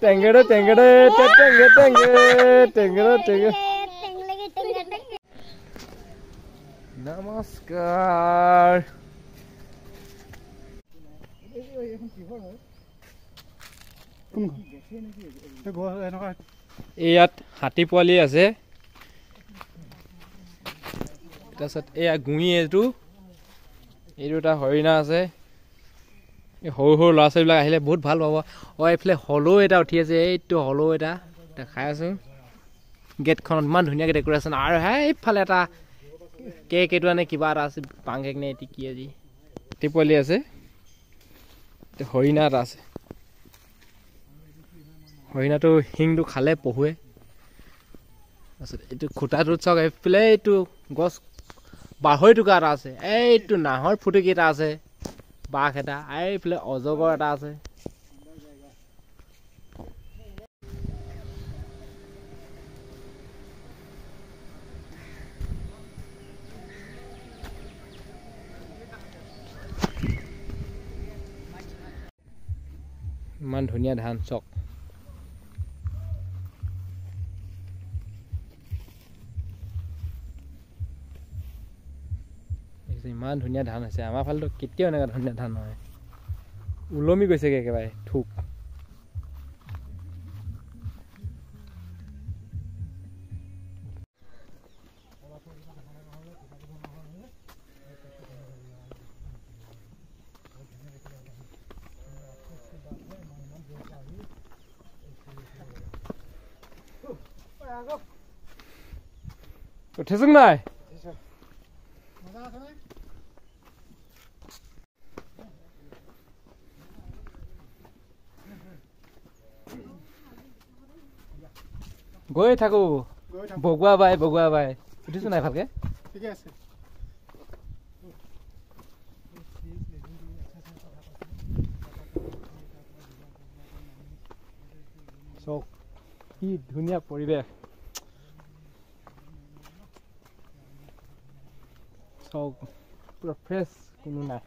টেংগেৰে টেংগেৰে টেংগে টেংগে টেংগেৰে টেংগে নমস্কাৰ ইয়াত হাতী পোৱালি আছে তাৰপিছত এয়া গুঙি এইটো এটা হৰিণা আছে সৰু সৰু ল'ৰা ছোৱালীবিলাক আহিলে বহুত ভাল পাব এইফালে হলৌ এটা উঠি আছে এইটো হলৌ এটা দেখাই আছোঁ গেটখনত ইমান ধুনীয়াকৈ ডেক'ৰেশ্যন আৰু এইফালে এটা কেক নে কিবা এটা আছে পাং কেক নে এটি কি আজি হাতী পোৱালি আছে হৰিণা এটা আছে হৰিণাটো শিংটো খালে পহুৱে তাৰপিছত এইটো খুটাটোত চাওক এইফালে এইটো গছ বাঢ়ৈ টুকা এটা আছে এইটো নাহৰ ফুটুকি এটা আছে বাঘ এটা এইফালে অজগৰ এটা আছে ইমান ধুনীয়া ধান চক ইমান ধুনীয়া ধান হৈছে আমাৰ ফালেতো কেতিয়াও এনেকুৱা ধুনীয়া ধান নহয় ওলমি গৈছেগৈ একেবাৰে থোক উঠিছো নাই গৈ থাকো বগুৱা বাই উঠিছো নাই ভালকে ঠিকে আছে চক কি ধুনীয়া পৰিৱেশ চক পুৰা ফ্ৰেছ কোনো নাই